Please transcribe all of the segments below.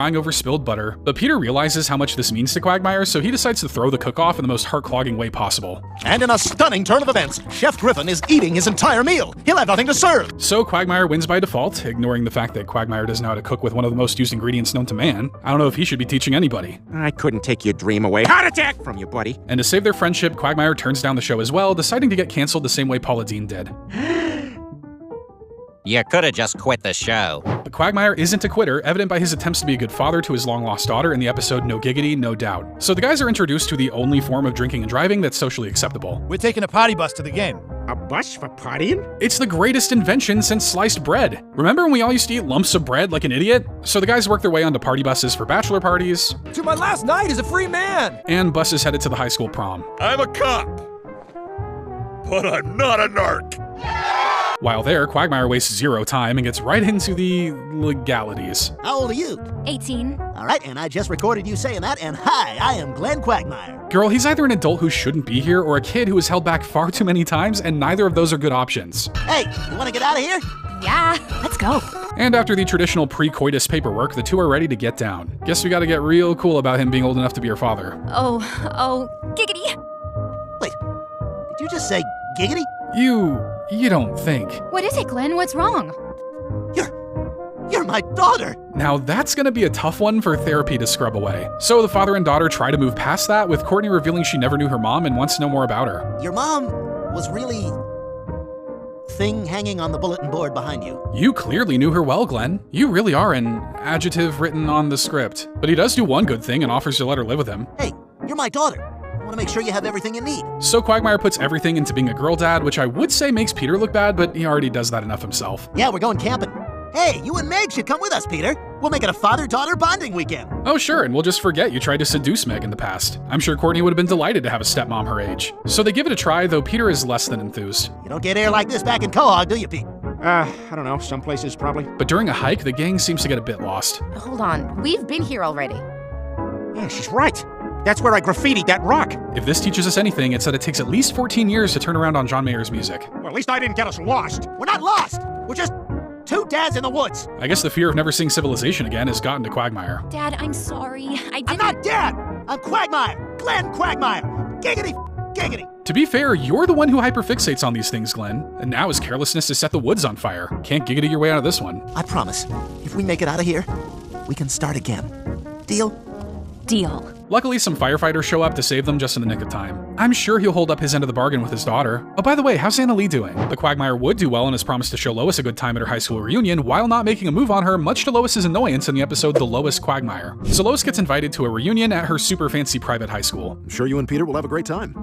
crying over spilled butter, but Peter realizes how much this means to Quagmire, so he decides to throw the cook-off in the most heart-clogging way possible. And in a stunning turn of events, Chef Griffin is eating his entire meal. He'll have nothing to serve. So Quagmire wins by default, ignoring the fact that Quagmire doesn't know how to cook with one of the most used ingredients known to man. I don't know if he should be teaching anybody. I couldn't take your dream away. Heart attack from you, buddy. And to save their friendship, Quagmire turns down the show as well, deciding to get canceled the same way Paula Deen did. You could have just quit the show. But Quagmire isn't a quitter, evident by his attempts to be a good father to his long-lost daughter in the episode No Giggity, No Doubt. So the guys are introduced to the only form of drinking and driving that's socially acceptable. We're taking a potty bus to the game. A bus for partying? It's the greatest invention since sliced bread. Remember when we all used to eat lumps of bread like an idiot? So the guys work their way onto party buses for bachelor parties. To my last night as a free man. And buses headed to the high school prom. I'm a cop, but I'm not a narc. While there, Quagmire wastes zero time and gets right into the legalities. How old are you? 18. All right, and I just recorded you saying that, and hi, I am Glenn Quagmire. Girl, he's either an adult who shouldn't be here or a kid who was held back far too many times, and neither of those are good options. Hey, you want to get out of here? Yeah, let's go. And after the traditional pre-coitus paperwork, the two are ready to get down. Guess we gotta get real cool about him being old enough to be her father. Oh, giggity. Wait, did you just say giggity? You don't think. What is it, Glenn? What's wrong? You're my daughter. Now that's gonna be a tough one for therapy to scrub away. So the father and daughter try to move past that, with Courtney revealing she never knew her mom and wants to know more about her. Your mom was really... thing hanging on the bulletin board behind you. You clearly knew her well, Glenn. You really are an adjective written on the script. But he does do one good thing and offers to let her live with him. Hey, you're my daughter. I want to make sure you have everything you need. So Quagmire puts everything into being a girl dad, which I would say makes Peter look bad, but he already does that enough himself. Yeah, we're going camping. Hey, you and Meg should come with us, Peter. We'll make it a father-daughter bonding weekend. Oh sure, and we'll just forget you tried to seduce Meg in the past. I'm sure Courtney would have been delighted to have a stepmom her age. So they give it a try, though Peter is less than enthused. You don't get air like this back in Quahog, do you, Pete? I don't know, some places probably. But during a hike, the gang seems to get a bit lost. Hold on, we've been here already. Yeah, she's right. That's where I graffitied that rock. If this teaches us anything, it's that it takes at least 14 years to turn around on John Mayer's music. Well, at least I didn't get us lost. We're not lost. We're just two dads in the woods. I guess the fear of never seeing civilization again has gotten to Quagmire. Dad, I'm sorry. I'm not Dad. I'm Quagmire. Glenn Quagmire. Giggity, giggity. To be fair, you're the one who hyperfixates on these things, Glenn. And now his carelessness has set the woods on fire. Can't giggity your way out of this one. I promise, if we make it out of here, we can start again. Deal? Deal. Luckily, some firefighters show up to save them just in the nick of time. I'm sure he'll hold up his end of the bargain with his daughter. Oh, by the way, how's Anna Lee doing? The Quagmire would do well in his promise to show Lois a good time at her high school reunion while not making a move on her, much to Lois's annoyance in the episode The Lois Quagmire. So Lois gets invited to a reunion at her super fancy private high school. Sure you and Peter will have a great time.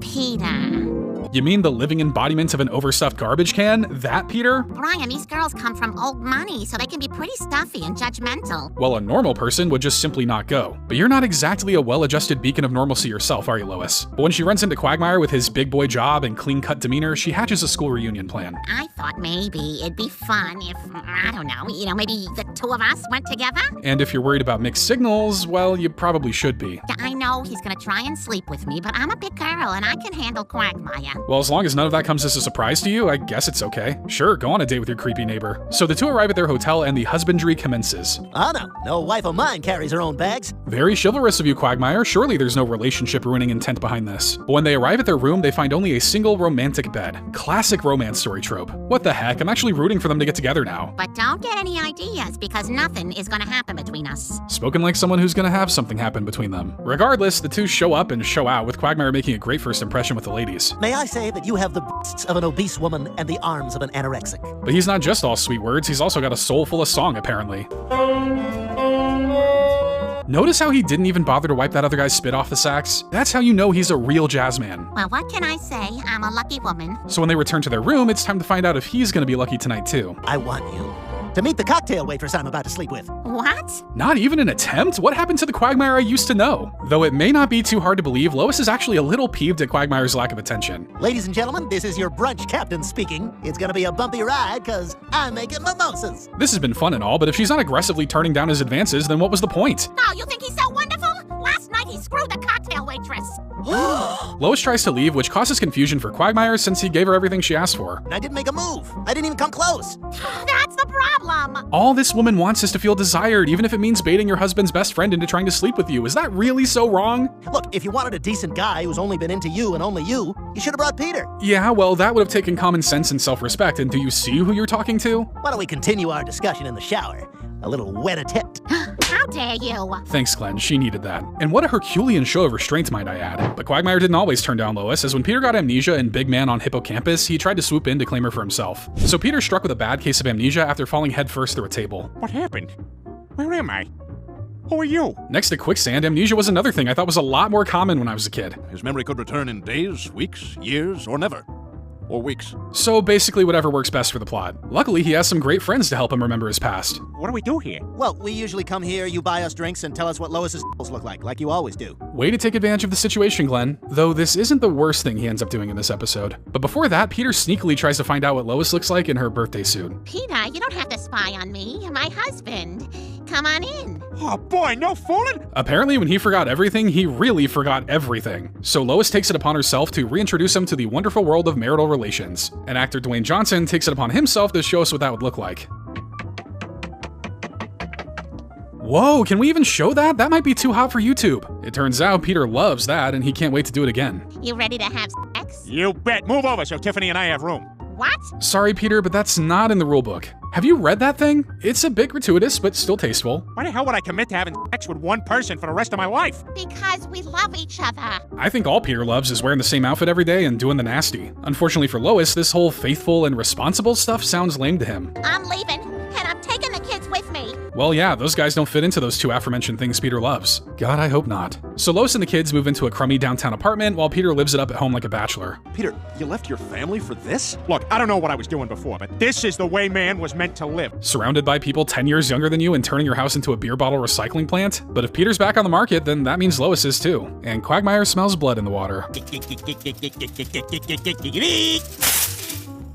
Peter. You mean the living embodiment of an overstuffed garbage can? That Peter? Brian, these girls come from old money, so they can be pretty stuffy and judgmental. Well, a normal person would just simply not go. But you're not exactly a well-adjusted beacon of normalcy yourself, are you, Lois? But when she runs into Quagmire with his big boy job and clean-cut demeanor, she hatches a school reunion plan. I thought maybe it'd be fun if, I don't know, maybe the two of us went together? And if you're worried about mixed signals, well, you probably should be. I know he's gonna try and sleep with me, but I'm a big girl and I can handle Quagmire. Well, as long as none of that comes as a surprise to you, I guess it's okay. Sure, go on a date with your creepy neighbor. So the two arrive at their hotel and the husbandry commences. Oh no wife of mine carries her own bags. Very chivalrous of you, Quagmire. Surely there's no relationship-ruining intent behind this. But when they arrive at their room, they find only a single romantic bed. Classic romance story trope. What the heck? I'm actually rooting for them to get together now. But don't get any ideas, because nothing is gonna happen between us. Spoken like someone who's gonna have something happen between them. Regardless, the two show up and show out, with Quagmire making a great first impression with the ladies. May I say that you have the breasts of an obese woman and the arms of an anorexic. But he's not just all sweet words, he's also got a soul full of song, apparently. Notice how he didn't even bother to wipe that other guy's spit off the sax? That's how you know he's a real jazz man. Well, what can I say? I'm a lucky woman. So when they return to their room, it's time to find out if he's gonna be lucky tonight too. I want you to meet the cocktail waitress I'm about to sleep with. What? Not even an attempt? What happened to the Quagmire I used to know? Though it may not be too hard to believe, Lois is actually a little peeved at Quagmire's lack of attention. Ladies and gentlemen, this is your brunch captain speaking. It's gonna be a bumpy ride, cause I'm making mimosas. This has been fun and all, but if she's not aggressively turning down his advances, then what was the point? Oh, you think he's so wonderful? Last night he screwed the cocktail waitress. Lois tries to leave, which causes confusion for Quagmire since he gave her everything she asked for. I didn't make a move. I didn't even come close. That's the problem. All this woman wants is to feel desired, even if it means baiting your husband's best friend into trying to sleep with you. Is that really so wrong? Look, if you wanted a decent guy who's only been into you and only you should have brought Peter. Yeah, well, that would have taken common sense and self-respect, and do you see who you're talking to? Why don't we continue our discussion in the shower? A little wet-a-tit. How dare you? Thanks, Glenn, she needed that. And what a Herculean show of restraint, might I add. But Quagmire didn't always turn down Lois, as when Peter got amnesia and Big Man on Hippocampus, he tried to swoop in to claim her for himself. So Peter struck with a bad case of amnesia after falling headfirst through a table. What happened? Where am I? Who are you? Next to quicksand, amnesia was another thing I thought was a lot more common when I was a kid. His memory could return in days, weeks, years, or never. Or weeks. So basically whatever works best for the plot. Luckily, he has some great friends to help him remember his past. What do we do here? Well, we usually come here, you buy us drinks, and tell us what Lois's look like you always do. Way to take advantage of the situation, Glenn. Though this isn't the worst thing he ends up doing in this episode. But before that, Peter sneakily tries to find out what Lois looks like in her birthday suit. Peter, you don't have to spy on me. You're my husband. Come on in. Oh boy, no fooling! Apparently, when he forgot everything, he really forgot everything. So Lois takes it upon herself to reintroduce him to the wonderful world of marital relations. And actor Dwayne Johnson takes it upon himself to show us what that would look like. Whoa, can we even show that? That might be too hot for YouTube. It turns out Peter loves that, and he can't wait to do it again. You ready to have sex? You bet. Move over so Tiffany and I have room. What? Sorry, Peter, but that's not in the rulebook. Have you read that thing? It's a bit gratuitous, but still tasteful. Why the hell would I commit to having sex with one person for the rest of my life? Because we love each other. I think all Peter loves is wearing the same outfit every day and doing the nasty. Unfortunately for Lois, this whole faithful and responsible stuff sounds lame to him. I'm leaving, and I'm taking the kids with me. Well, yeah, those guys don't fit into those two aforementioned things Peter loves. God, I hope not. So Lois and the kids move into a crummy downtown apartment while Peter lives it up at home like a bachelor. Peter, you left your family for this? Look, I don't know what I was doing before, but this is the way man was meant to live. Surrounded by people 10 years younger than you and turning your house into a beer bottle recycling plant? But if Peter's back on the market, then that means Lois is too. And Quagmire smells blood in the water.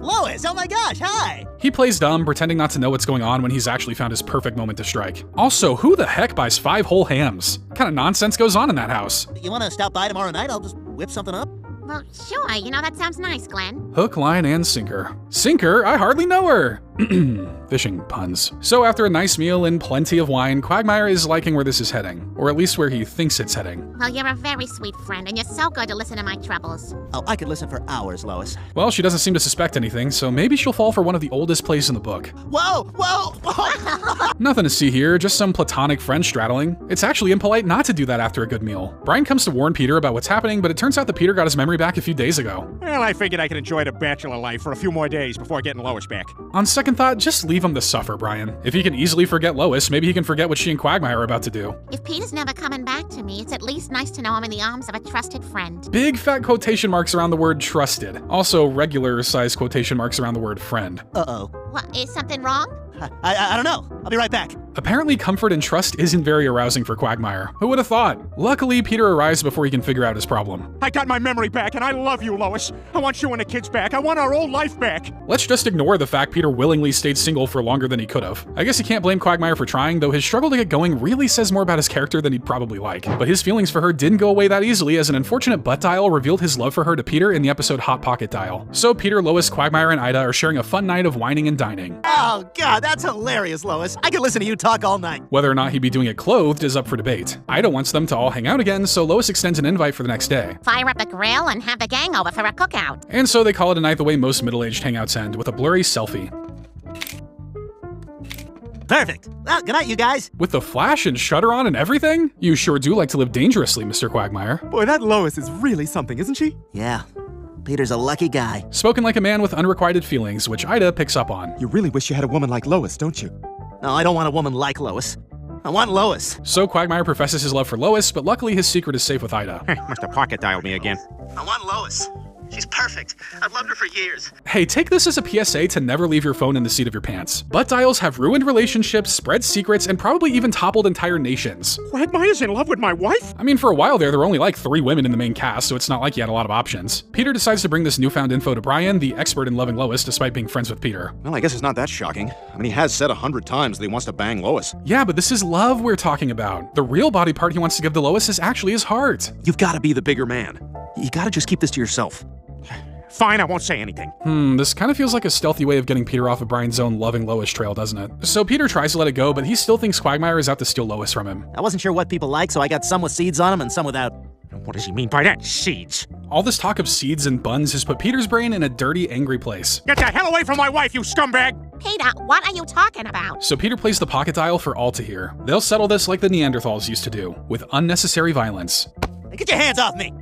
Lois, oh my gosh, hi! He plays dumb, pretending not to know what's going on when he's actually found his perfect moment to strike. Also, who the heck buys 5 whole hams? What kind of nonsense goes on in that house? You want to stop by tomorrow night? I'll just whip something up. Well, sure. That sounds nice, Glenn. Hook, line, and sinker. Sinker? I hardly know her! Fishing puns. So after a nice meal and plenty of wine, Quagmire is liking where this is heading. Or at least where he thinks it's heading. Well, you're a very sweet friend, and you're so good to listen to my troubles. Oh, I could listen for hours, Lois. Well, she doesn't seem to suspect anything, so maybe she'll fall for one of the oldest plays in the book. Whoa, whoa! Nothing to see here, just some platonic friend straddling. It's actually impolite not to do that after a good meal. Brian comes to warn Peter about what's happening, but it turns out that Peter got his memory back a few days ago. Well, I figured I could enjoy the bachelor life for a few more days before getting Lois back. On second thought, just leave him to suffer, Brian. If he can easily forget Lois, maybe he can forget what she and Quagmire are about to do. If Peter's never coming back to me, it's at least nice to know I'm in the arms of a trusted friend. Big fat quotation marks around the word trusted. Also regular size quotation marks around the word friend. Uh-oh. What, is something wrong? I don't know. I'll be right back. Apparently, comfort and trust isn't very arousing for Quagmire. Who would have thought? Luckily, Peter arrives before he can figure out his problem. I got my memory back, and I love you, Lois. I want you and the kids back. I want our old life back. Let's just ignore the fact Peter willingly stayed single for longer than he could have. I guess you can't blame Quagmire for trying, though his struggle to get going really says more about his character than he'd probably like. But his feelings for her didn't go away that easily, as an unfortunate butt dial revealed his love for her to Peter in the episode Hot Pocket Dial. So Peter, Lois, Quagmire, and Ida are sharing a fun night of whining and dining. Oh, God, that's hilarious, Lois. I could listen to you talk all night. Whether or not he'd be doing it clothed is up for debate. Ida wants them to all hang out again, so Lois extends an invite for the next day. Fire up the grill and have the gang over for a cookout. And so they call it a night the way most middle-aged hangouts end, with a blurry selfie. Perfect. Well, good night, you guys. With the flash and shutter on and everything? You sure do like to live dangerously, Mr. Quagmire. Boy, that Lois is really something, isn't she? Yeah. Peter's a lucky guy. Spoken like a man with unrequited feelings, which Ida picks up on. You really wish you had a woman like Lois, don't you? No, I don't want a woman like Lois. I want Lois. So Quagmire professes his love for Lois, but luckily his secret is safe with Ida. Must have pocket dialed me again. I want Lois. She's perfect. I've loved her for years. Hey, take this as a PSA to never leave your phone in the seat of your pants. Butt dials have ruined relationships, spread secrets, and probably even toppled entire nations. Quagmire's in love with my wife? I mean, for a while there were only like 3 women in the main cast, so it's not like he had a lot of options. Peter decides to bring this newfound info to Brian, the expert in loving Lois, despite being friends with Peter. Well, I guess it's not that shocking. I mean, he has said 100 times that he wants to bang Lois. Yeah, but this is love we're talking about. The real body part he wants to give to Lois is actually his heart. You've got to be the bigger man. You gotta just keep this to yourself. Fine, I won't say anything. This kind of feels like a stealthy way of getting Peter off of Brian's own loving Lois trail, doesn't it? So Peter tries to let it go, but he still thinks Quagmire is out to steal Lois from him. I wasn't sure what people like, so I got some with seeds on them and some without. What does he mean by that? Seeds? All this talk of seeds and buns has put Peter's brain in a dirty, angry place. Get the hell away from my wife, you scumbag! Peter, what are you talking about? So Peter plays the pocket dial for all to hear. They'll settle this like the Neanderthals used to do, with unnecessary violence. Hey, get your hands off me!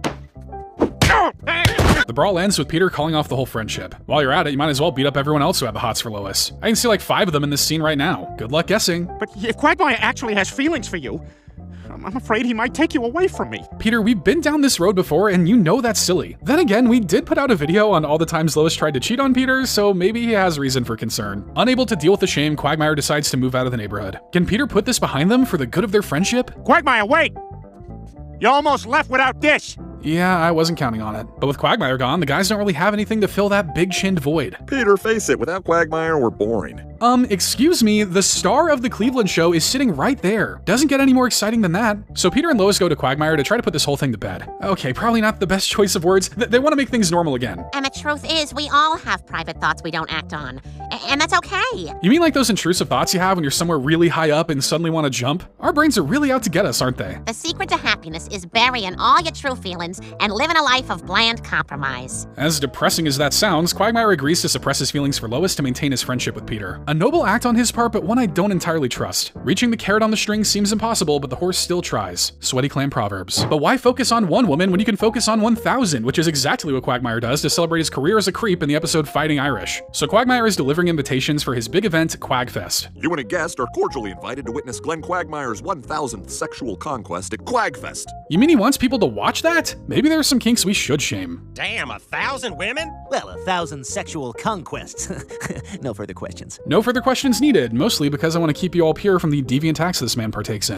The brawl ends with Peter calling off the whole friendship. While you're at it, you might as well beat up everyone else who had the hots for Lois. I can see like 5 of them in this scene right now. Good luck guessing. But if Quagmire actually has feelings for you, I'm afraid he might take you away from me. Peter, we've been down this road before, and you know that's silly. Then again, we did put out a video on all the times Lois tried to cheat on Peter, so maybe he has reason for concern. Unable to deal with the shame, Quagmire decides to move out of the neighborhood. Can Peter put this behind them for the good of their friendship? Quagmire, wait! You almost left without this! Yeah, I wasn't counting on it. But with Quagmire gone, the guys don't really have anything to fill that big-chinned void. Peter, face it, without Quagmire, we're boring. Excuse me, the star of the Cleveland show is sitting right there. Doesn't get any more exciting than that. So Peter and Lois go to Quagmire to try to put this whole thing to bed. Okay, probably not the best choice of words. They want to make things normal again. And the truth is, we all have private thoughts we don't act on. And that's okay. You mean like those intrusive thoughts you have when you're somewhere really high up and suddenly want to jump? Our brains are really out to get us, aren't they? The secret to happiness is burying all your true feelings and living a life of bland compromise. As depressing as that sounds, Quagmire agrees to suppress his feelings for Lois to maintain his friendship with Peter. A noble act on his part, but one I don't entirely trust. Reaching the carrot on the string seems impossible, but the horse still tries. Sweaty Clan Proverbs. But why focus on one woman when you can focus on 1,000, which is exactly what Quagmire does to celebrate his career as a creep in the episode Fighting Irish. So Quagmire is delivering invitations for his big event, Quagfest. You and a guest are cordially invited to witness Glenn Quagmire's 1,000th sexual conquest at Quagfest. You mean he wants people to watch that? Maybe there are some kinks we should shame. Damn, 1,000 women? Well, 1,000 sexual conquests. No further questions. No further questions needed, mostly because I want to keep you all pure from the deviant acts this man partakes in.